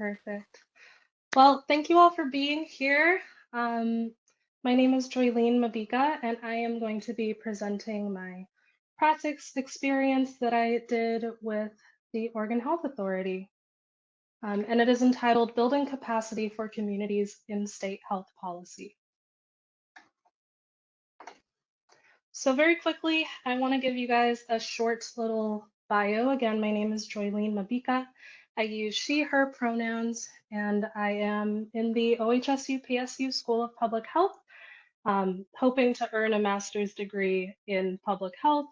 Perfect. Well, thank you all for being here. Um, my name is Joyleen Mabika, and I am going to be presenting my practice experience that I did with the Oregon Health Authority. And it is entitled Building Capacity for Communities in State Health Policy. So very quickly, I want to give you guys a short little bio. Again, my name is Joyleen Mabika. I use she, her pronouns, and I am in the OHSU-PSU School of Public Health, hoping to earn a master's degree in public health,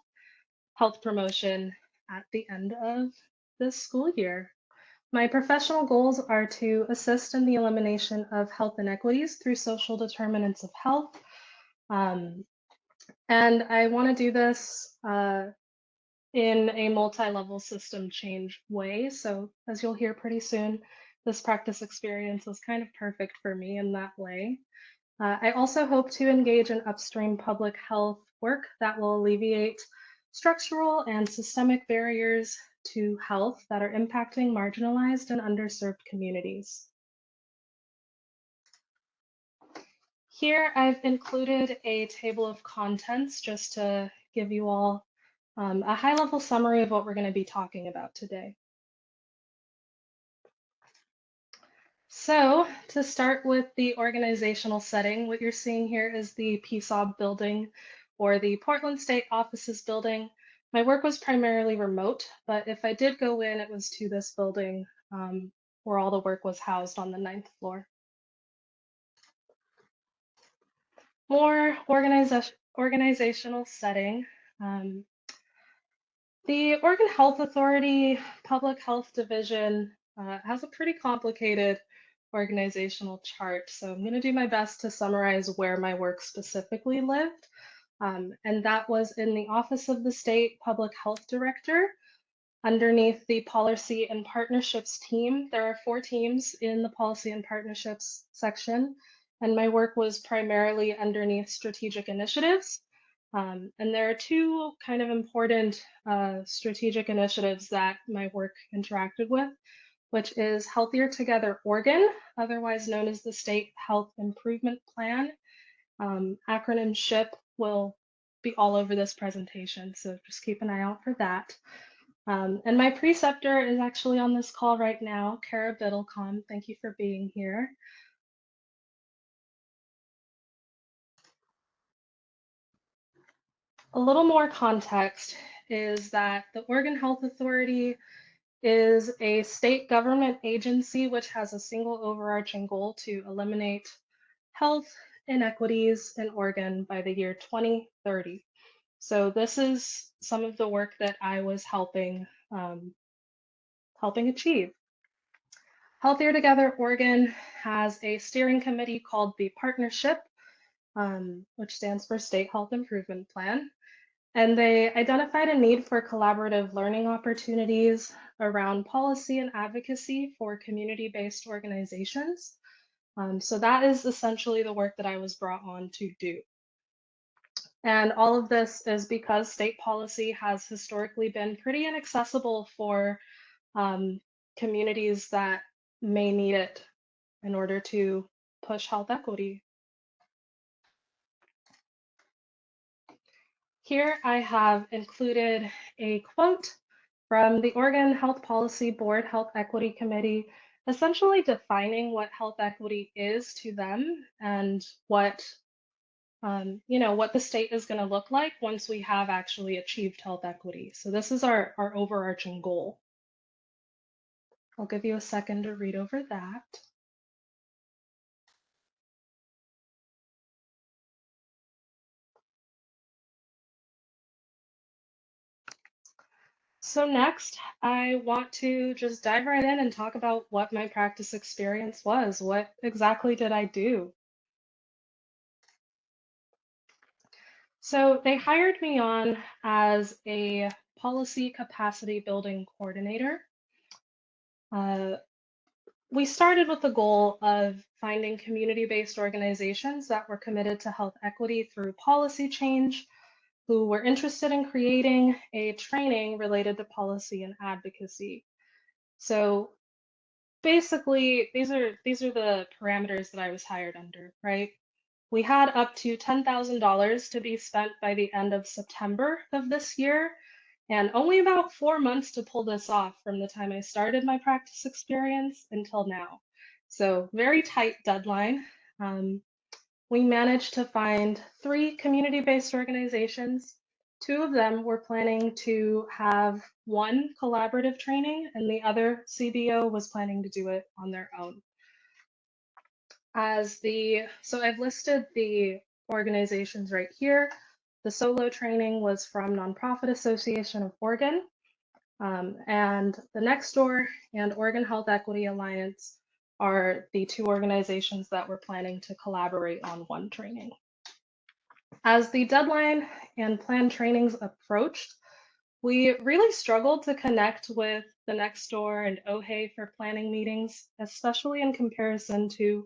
health promotion at the end of this school year. My professional goals are to assist in the elimination of health inequities through social determinants of health, um, and I want to do this in a multi-level system change way. So as you'll hear pretty soon, this practice experience was kind of perfect for me in that way. I also hope to engage in upstream public health work that will alleviate structural and systemic barriers to health that are impacting marginalized and underserved communities. Here I've included a table of contents just to give you all a high-level summary of what we're going to be talking about today. So to start with the organizational setting, what you're seeing here is the PSOB building or the Portland State Offices building. My work was primarily remote, but if I did go in, it was to this building where all the work was housed on the 9th floor. More organizational setting. Um, The Oregon Health Authority Public Health Division has a pretty complicated organizational chart. So I'm going to do my best to summarize where my work specifically lived. And that was in the Office of the State Public Health Director. Underneath the Policy and Partnerships team, there are 4 teams in the Policy and Partnerships section. And my work was primarily underneath strategic initiatives. And there are 2 kind of important strategic initiatives that my work interacted with, which is Healthier Together Oregon, otherwise known as the State Health Improvement Plan. Acronym SHIP will be all over this presentation, so just keep an eye out for that. And my preceptor is actually on this call right now, Kara Biddlecom. Thank you for being here. A little more context is that the Oregon Health Authority is a state government agency which has a single overarching goal to eliminate health inequities in Oregon by the year 2030. So this is some of the work that I was helping achieve. Healthier Together Oregon has a steering committee called the Partnership, which stands for State Health Improvement Plan. And they identified a need for collaborative learning opportunities around policy and advocacy for community-based organizations. So that is essentially the work that I was brought on to do. And all of this is because state policy has historically been pretty inaccessible for communities that may need it in order to push health equity. Here I have included a quote from the Oregon Health Policy Board Health Equity Committee, essentially defining what health equity is to them and what what the state is going to look like once we have actually achieved health equity. So this is our overarching goal. I'll give you a second to read over that. So next, I want to just dive right in and talk about what my practice experience was. What exactly did I do? So they hired me on as a policy capacity building coordinator. We started with the goal of finding community-based organizations that were committed to health equity through policy change, who were interested in creating a training related to policy and advocacy. So basically, these are the parameters that I was hired under, right? We had up to $10,000 to be spent by the end of September of this year, and only about 4 months to pull this off from the time I started my practice experience until now. So very tight deadline. Um, we managed to find three community-based organizations. Two of them were planning to have one collaborative training, and the other CBO was planning to do it on their own. So I've listed the organizations right here. The solo training was from Nonprofit Association of Oregon, and the Next Door and Oregon Health Equity Alliance are the two organizations that were planning to collaborate on one training. As the deadline and planned trainings approached, we really struggled to connect with the Next Door and OHE for planning meetings, especially in comparison to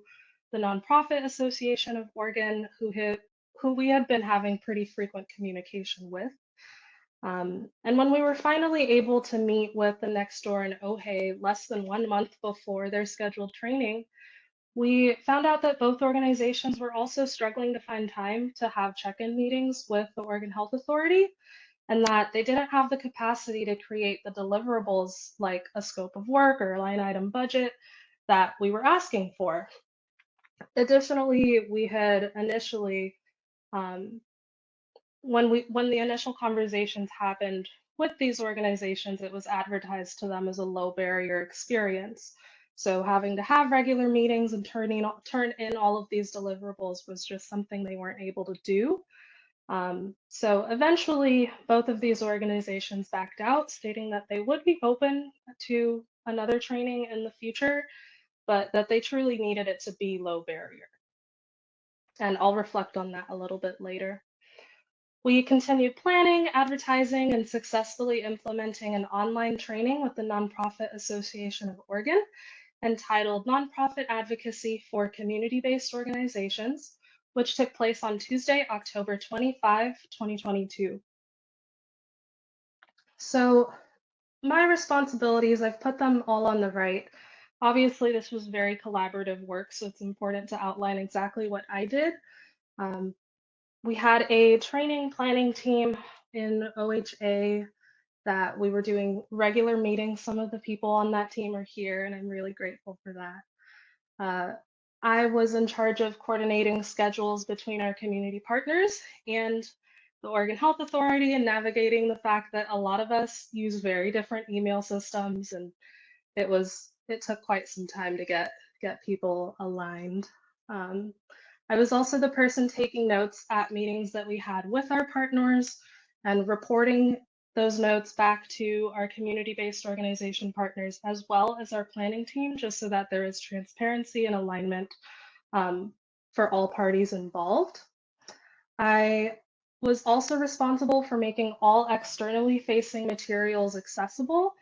the Nonprofit Association of Oregon, who we had been having pretty frequent communication with. And when we were finally able to meet with the Next Door and OHE less than 1 month before their scheduled training, we found out that both organizations were also struggling to find time to have check-in meetings with the Oregon Health Authority, and that they didn't have the capacity to create the deliverables like a scope of work or a line item budget that we were asking for. Additionally, we had initially, um, when the initial conversations happened with these organizations, it was advertised to them as a low barrier experience. So having to have regular meetings and turn in all of these deliverables was just something they weren't able to do. So eventually, both of these organizations backed out, stating that they would be open to another training in the future, but that they truly needed it to be low barrier. And I'll reflect on that a little bit later. We continued planning, advertising, and successfully implementing an online training with the Nonprofit Association of Oregon entitled Nonprofit Advocacy for Community-Based Organizations, which took place on Tuesday, October 25, 2022. So my responsibilities, I've put them all on the right. Obviously, this was very collaborative work, so it's important to outline exactly what I did. Um, we had a training planning team in OHA that we were doing regular meetings. Some of the people on that team are here, and I'm really grateful for that. I was in charge of coordinating schedules between our community partners and the Oregon Health Authority and navigating the fact that a lot of us use very different email systems, and it took quite some time to get people aligned. Um, I was also the person taking notes at meetings that we had with our partners and reporting those notes back to our community-based organization partners as well as our planning team, just so that there is transparency and alignment for all parties involved. I was also responsible for making all externally facing materials accessible,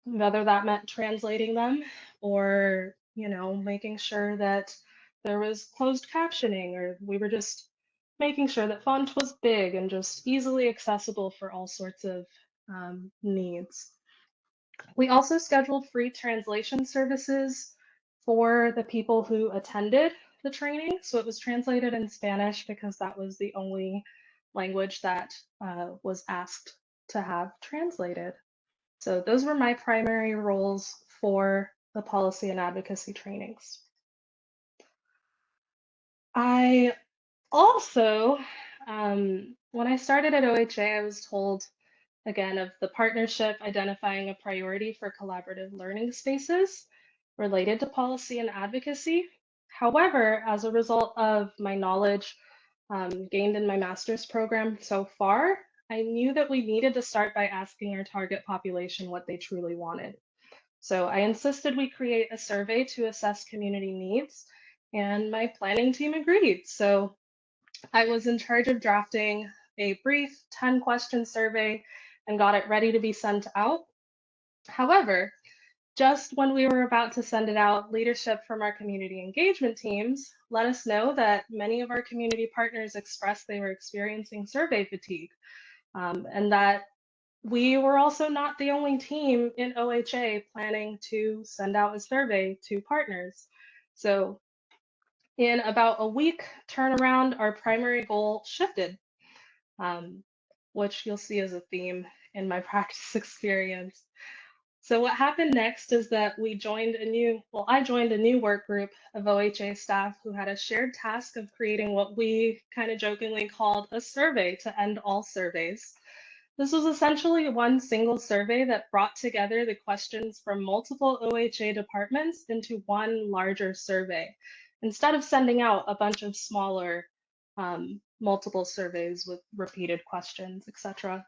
whether that meant translating them or, making sure that there was closed captioning, or we were just making sure that font was big and just easily accessible for all sorts of needs. We also scheduled free translation services for the people who attended the training. So it was translated in Spanish because that was the only language that was asked to have translated. So those were my primary roles for the policy and advocacy trainings. I also, when I started at OHA, I was told again of the partnership identifying a priority for collaborative learning spaces related to policy and advocacy. However, as a result of my knowledge gained in my master's program so far, I knew that we needed to start by asking our target population what they truly wanted. So I insisted we create a survey to assess community needs, and my planning team agreed. So I was in charge of drafting a brief 10-question survey and got it ready to be sent out. However, just when we were about to send it out, leadership from our community engagement teams let us know that many of our community partners expressed they were experiencing survey fatigue, and that we were also not the only team in OHA planning to send out a survey to partners. So in about a week turnaround, our primary goal shifted, um, which you'll see as a theme in my practice experience. So what happened next is that I joined a new work group of OHA staff who had a shared task of creating what we kind of jokingly called a survey to end all surveys. This was essentially one single survey that brought together the questions from multiple OHA departments into one larger survey, instead of sending out a bunch of smaller multiple surveys with repeated questions, etc.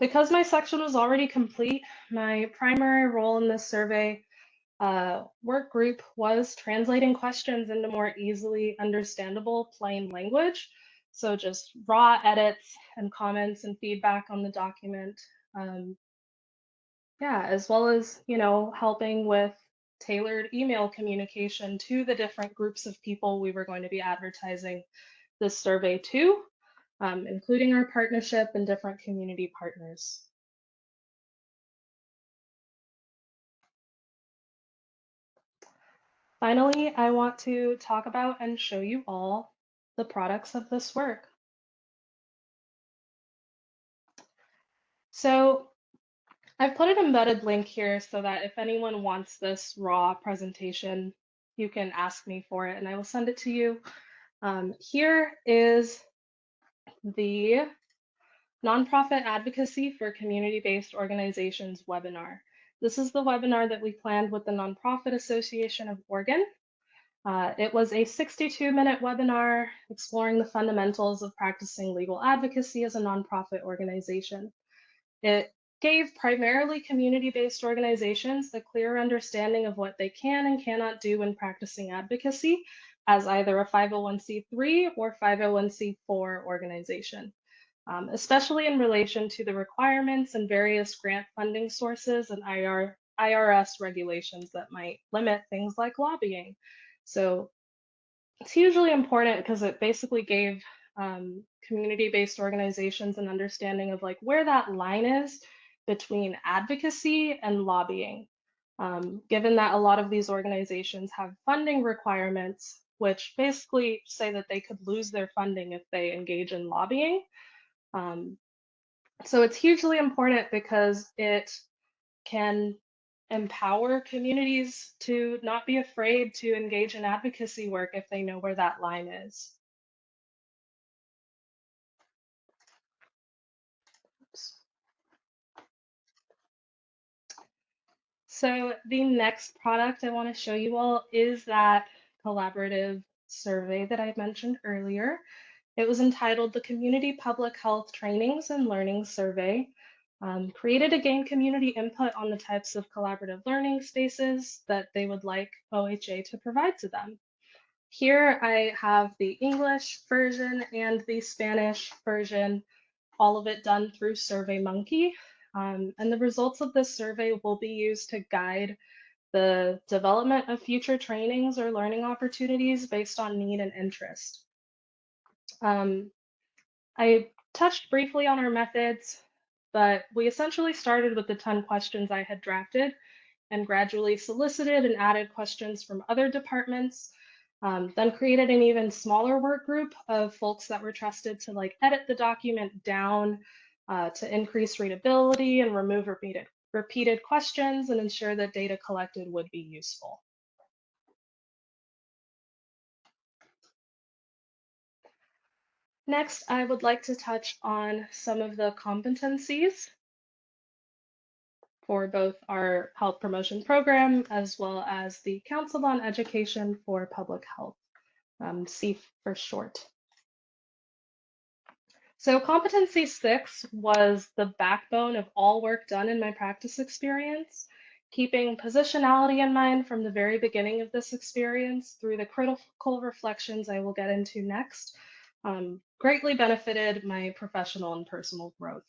Because my section was already complete, my primary role in this survey work group was translating questions into more easily understandable plain language. So just raw edits and comments and feedback on the document. Um, yeah, as well as, helping with tailored email communication to the different groups of people we were going to be advertising this survey to, including our partnership and different community partners. Finally, I want to talk about and show you all the products of this work. So I've put an embedded link here so that if anyone wants this raw presentation, you can ask me for it and I will send it to you. Here is the Nonprofit Advocacy for Community-Based Organizations webinar. This is the webinar that we planned with the Nonprofit Association of Oregon. It was a 62-minute webinar exploring the fundamentals of practicing legal advocacy as a nonprofit organization. It gave primarily community-based organizations a clear understanding of what they can and cannot do when practicing advocacy as either a 501c3 or 501c4 organization, especially in relation to the requirements and various grant funding sources and IRS regulations that might limit things like lobbying. So it's hugely important because it basically gave community-based organizations an understanding of like where that line is between advocacy and lobbying. Given that a lot of these organizations have funding requirements, which basically say that they could lose their funding if they engage in lobbying. So it's hugely important because it can empower communities to not be afraid to engage in advocacy work if they know where that line is. Oops. So the next product I want to show you all is that collaborative survey that I mentioned earlier. It was entitled the Community Public Health Trainings and Learning Survey, created to gain community input on the types of collaborative learning spaces that they would like OHA to provide to them. Here I have the English version and the Spanish version, all of it done through SurveyMonkey. And the results of this survey will be used to guide the development of future trainings or learning opportunities based on need and interest. I touched briefly on our methods, but we essentially started with the 10 questions I had drafted and gradually solicited and added questions from other departments, then created an even smaller work group of folks that were trusted to like edit the document down to increase readability and remove repeated questions and ensure that data collected would be useful. Next, I would like to touch on some of the competencies for both our health promotion program as well as the Council on Education for Public Health, CEEF for short. So competency 6 was the backbone of all work done in my practice experience, keeping positionality in mind from the very beginning of this experience through the critical reflections I will get into next, greatly benefited my professional and personal growth.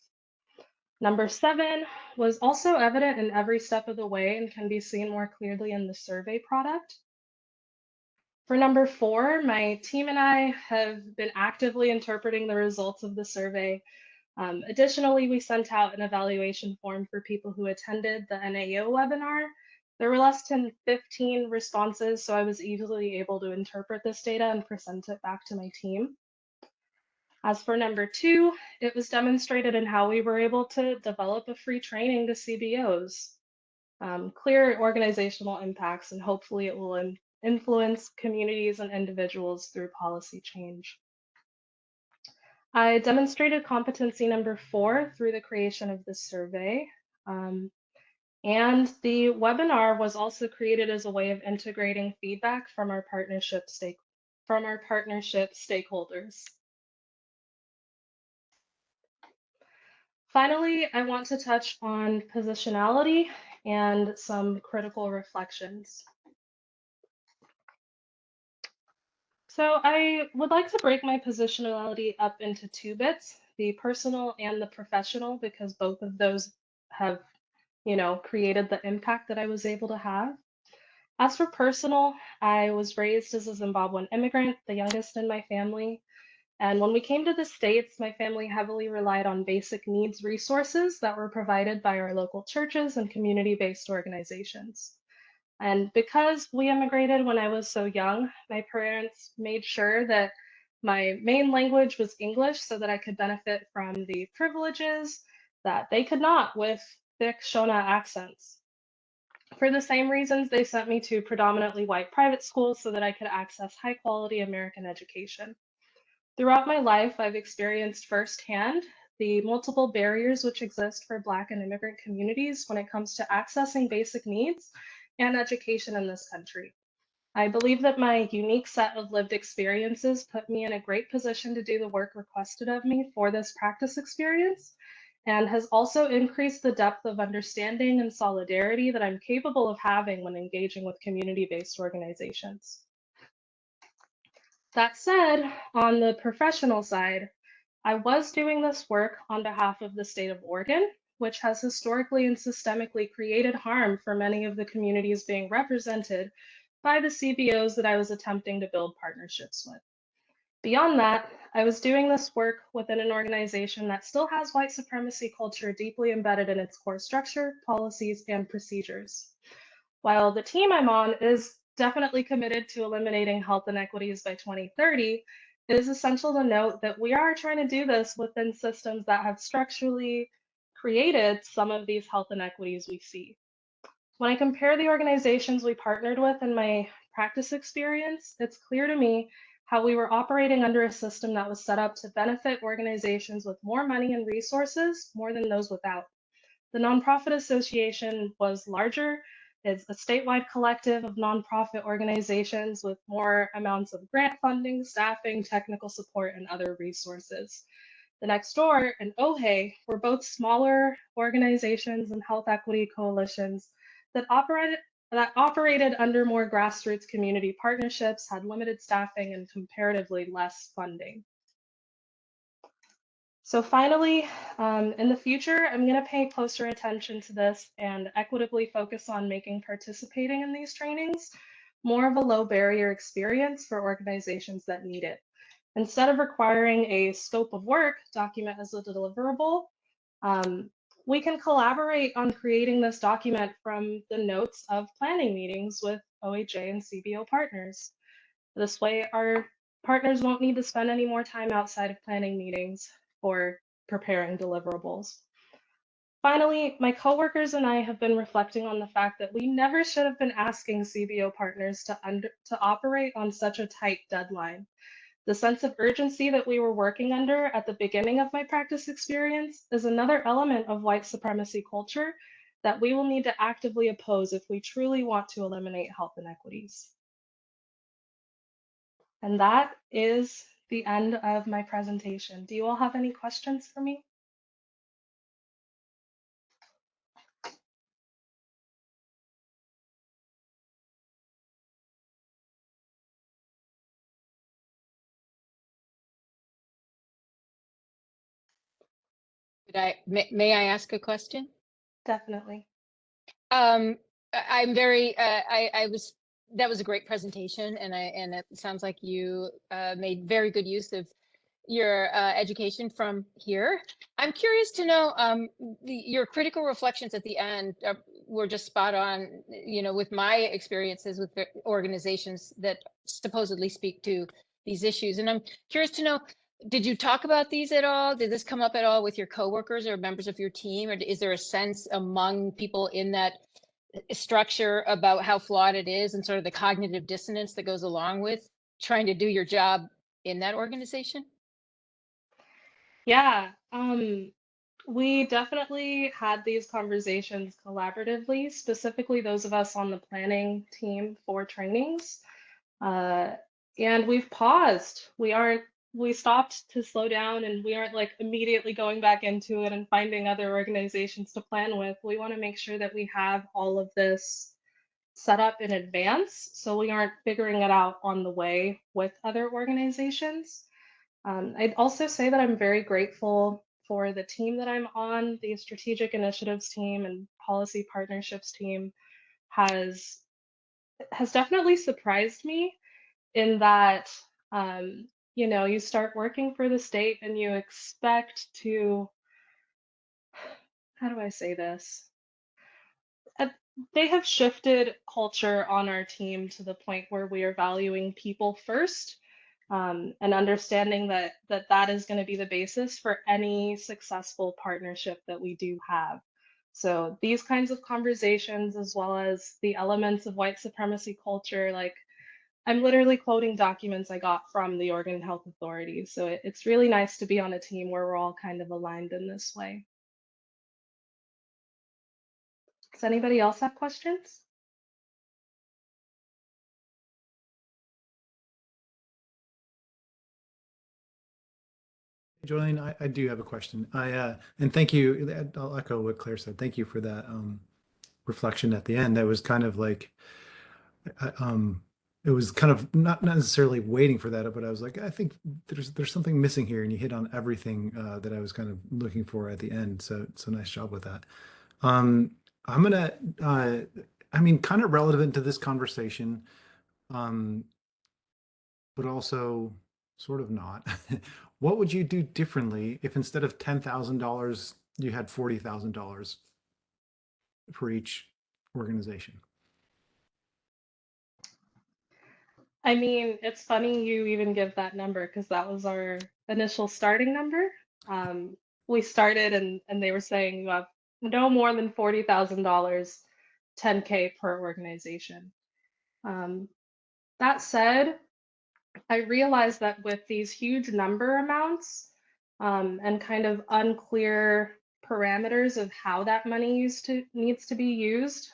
Number 7 was also evident in every step of the way and can be seen more clearly in the survey product. For number 4, my team and I have been actively interpreting the results of the survey Additionally, we sent out an evaluation form for people who attended the NAO webinar. There were less than 15 responses, so I was easily able to interpret this data and present it back to my team. As for number two, it was demonstrated in how we were able to develop a free training to CBOs, clear organizational impacts, and hopefully it will influence communities and individuals through policy change. I demonstrated competency number four through the creation of this survey. And the webinar was also created as a way of integrating feedback from our partnership stakeholders. Finally, I want to touch on positionality and some critical reflections. So I would like to break my positionality up into two bits, the personal and the professional, because both of those have, created the impact that I was able to have. As for personal, I was raised as a Zimbabwean immigrant, the youngest in my family. And when we came to the States, my family heavily relied on basic needs resources that were provided by our local churches and community-based organizations. And because we immigrated when I was so young, my parents made sure that my main language was English so that I could benefit from the privileges that they could not with thick Shona accents. For the same reasons, they sent me to predominantly white private schools so that I could access high quality American education. Throughout my life, I've experienced firsthand the multiple barriers which exist for Black and immigrant communities when it comes to accessing basic needs and education in this country. I believe that my unique set of lived experiences put me in a great position to do the work requested of me for this practice experience, and has also increased the depth of understanding and solidarity that I'm capable of having when engaging with community-based organizations. That said, on the professional side, I was doing this work on behalf of the state of Oregon, which has historically and systemically created harm for many of the communities being represented by the CBOs that I was attempting to build partnerships with. Beyond that, I was doing this work within an organization that still has white supremacy culture deeply embedded in its core structure, policies, and procedures. While the team I'm on is definitely committed to eliminating health inequities by 2030, it is essential to note that we are trying to do this within systems that have structurally created some of these health inequities we see. When I compare the organizations we partnered with in my practice experience, it's clear to me how we were operating under a system that was set up to benefit organizations with more money and resources more than those without. The nonprofit association was larger. It's a statewide collective of nonprofit organizations with more amounts of grant funding, staffing, technical support, and other resources. The next door and OHE were both smaller organizations and health equity coalitions that operated under more grassroots community partnerships, had limited staffing, and comparatively less funding. So finally, in the future, I'm going to pay closer attention to this and equitably focus on making participating in these trainings more of a low barrier experience for organizations that need it. Instead of requiring a scope of work document as a deliverable, we can collaborate on creating this document from the notes of planning meetings with OHA and CBO partners. This way, our partners won't need to spend any more time outside of planning meetings for preparing deliverables. Finally, my coworkers and I have been reflecting on the fact that we never should have been asking CBO partners to operate on such a tight deadline. The sense of urgency that we were working under at the beginning of my practice experience is another element of white supremacy culture that we will need to actively oppose if we truly want to eliminate health inequities. And that is the end of my presentation. Do you all have any questions for me? May I ask a question? Definitely. I'm very, that was a great presentation, and it sounds like you made very good use of your education from here. I'm curious to know, your critical reflections at the end were just spot on, with my experiences with organizations that supposedly speak to these issues. And I'm curious to know, did you talk about these at all? Did this come up at all with your coworkers or members of your team? Or is there a sense among people in that structure about how flawed it is and sort of the cognitive dissonance that goes along with trying to do your job in that organization? Yeah, we definitely had these conversations collaboratively, specifically those of us on the planning team for trainings. Uh, and we've paused. We stopped to slow down and we aren't like immediately going back into it and finding other organizations to plan with. We want to make sure that we have all of this set up in advance so we aren't figuring it out on the way with other organizations. I'd also say that I'm very grateful for the team that I'm on. The strategic initiatives team and policy partnerships team has has definitely surprised me in that you start working for the state and you expect to, how do I say this? Uh, They have shifted culture on our team to the point where we are valuing people first, and understanding that is going to be the basis for any successful partnership that we do have. So these kinds of conversations, as well as the elements of white supremacy culture, like I'm literally quoting documents I got from the Oregon Health Authority. So it's really nice to be on a team where we're all kind of aligned in this way. Does anybody else have questions? Joyleen, I do have a question. And thank you. I'll echo what Claire said. Thank you for that reflection at the end. That was kind of like, I- um, it was kind of not necessarily waiting for that, but I was like, I think there's something missing here, and you hit on everything that I was kind of looking for at the end. So nice job with that. Um, I'm gonna, I mean, kind of relevant to this conversation, um, but also sort of not. What would you do differently if instead of $10,000, you had $40,000 for each organization? I mean, it's funny you even give that number because that was our initial starting number. Um, we started and they were saying you have no more than $40,000, 10K per organization. Um, that said, I realized that with these huge number amounts, and kind of unclear parameters of how that money needs to be used,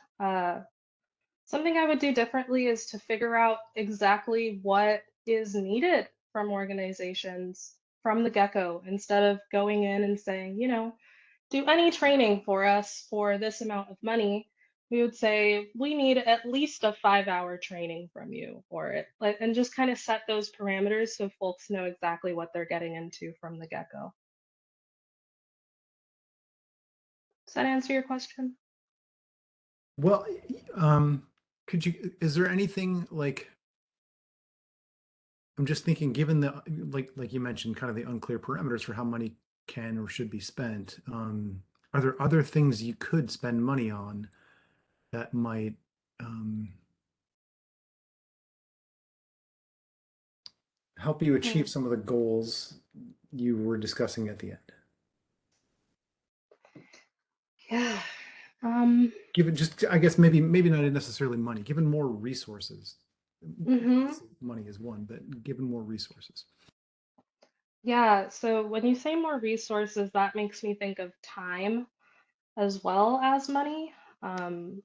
something I would do differently is to figure out exactly what is needed from organizations from the get-go instead of going in and saying, do any training for us for this amount of money. We would say we need at least a 5-hour training from you for it, like, and just kind of set those parameters so folks know exactly what they're getting into from the get-go. Does that answer your question? Well, um, is there anything like, I'm just thinking, given the, like you mentioned, kind of the unclear parameters for how money can or should be spent, are there other things you could spend money on that might, um, help you achieve Hmm. some of the goals you were discussing at the end? Yeah. Um, Given just, I guess maybe not necessarily money, given more resources. mhm. Obviously, money is one, but given more resources. Yeah, so when you say more resources, that makes me think of time as well as money. Um,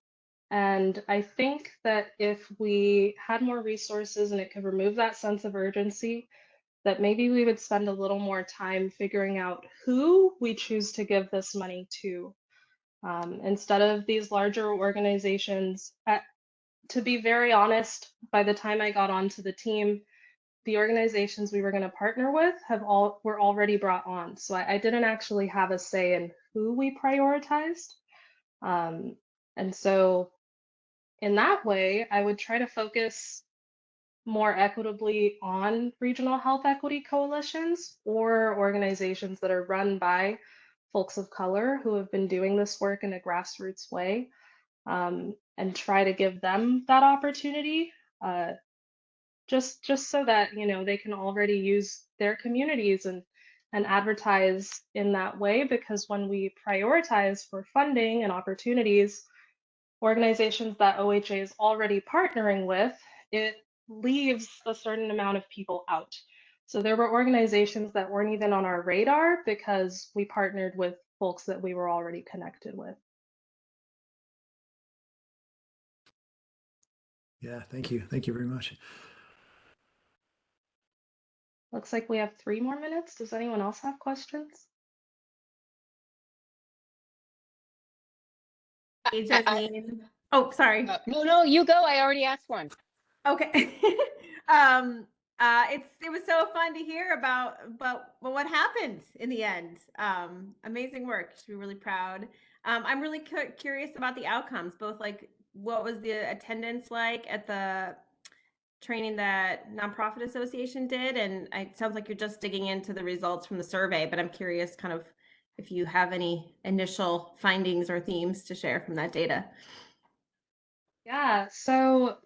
and I think that if we had more resources and it could remove that sense of urgency, that maybe we would spend a little more time figuring out who we choose to give this money to. Instead of these larger organizations, to be very honest, by the time I got onto the team, the organizations we were going to partner with were already brought on. So I didn't actually have a say in who we prioritized. Um, and so in that way, I would try to focus more equitably on regional health equity coalitions or organizations that are run by folks of color who have been doing this work in a grassroots way, and try to give them that opportunity, just so that they can already use their communities and advertise in that way. Because when we prioritize for funding and opportunities organizations that OHA is already partnering with, it leaves a certain amount of people out. So there were organizations that weren't even on our radar because we partnered with folks that we were already connected with. Yeah, thank you. Thank you very much. Looks like we have 3 more minutes. Does anyone else have questions? Hey, Joyleen. Oh, sorry. No, you go. I already asked one. Okay. It was so fun to hear about what happened in the end. Amazing work. Should be really proud. I'm really curious about the outcomes, both like what was the attendance like at the training that Nonprofit Association did, and it sounds like you're just digging into the results from the survey, but I'm curious kind of if you have any initial findings or themes to share from that data. Yeah, so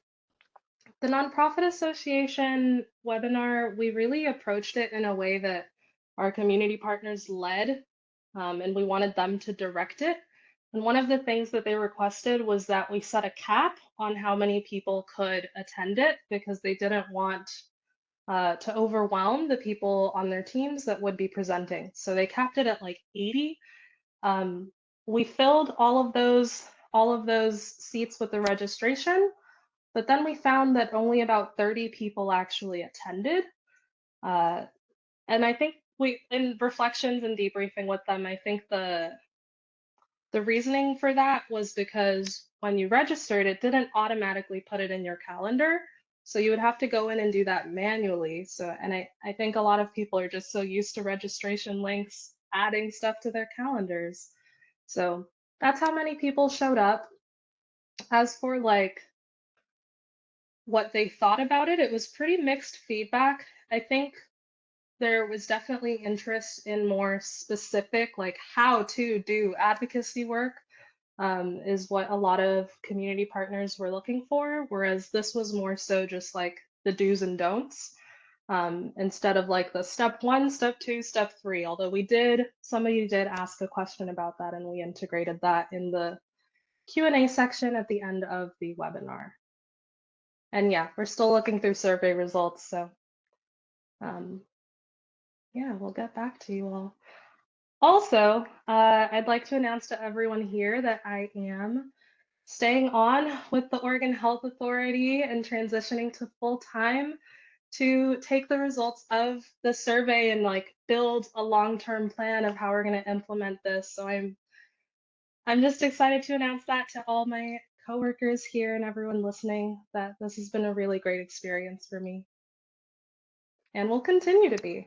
the Nonprofit Association webinar, we really approached it in a way that our community partners led, and we wanted them to direct it. And one of the things that they requested was that we set a cap on how many people could attend it, because they didn't want to overwhelm the people on their teams that would be presenting. So they capped it at like 80. We filled all of those seats with the registration, but then we found that only about 30 people actually attended. And I think in reflections and debriefing with them, I think the reasoning for that was because when you registered, it didn't automatically put it in your calendar. So you would have to go in and do that manually. So, and I think a lot of people are just so used to registration links, adding stuff to their calendars. So that's how many people showed up. As for like what they thought about it, it was pretty mixed feedback. I think there was definitely interest in more specific, like how to do advocacy work, is what a lot of community partners were looking for, whereas this was more so just like the do's and don'ts, instead of like the step 1, step 2, step 3. Although somebody did ask a question about that, and we integrated that in the Q&A section at the end of the webinar. And yeah, we're still looking through survey results, so yeah, we'll get back to you all. Also, I'd like to announce to everyone here that I am staying on with the Oregon Health Authority and transitioning to full-time to take the results of the survey and like build a long-term plan of how we're going to implement this. So I'm just excited to announce that to all my coworkers here and everyone listening, that this has been a really great experience for me and will continue to be.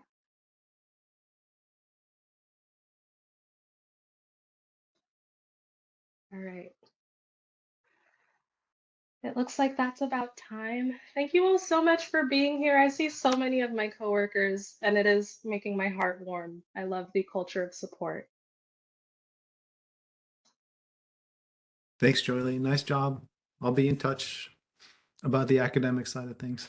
All right. It looks like that's about time. Thank you all so much for being here. I see so many of my coworkers, and it is making my heart warm. I love the culture of support. Thanks, Joylee. Nice job. I'll be in touch about the academic side of things.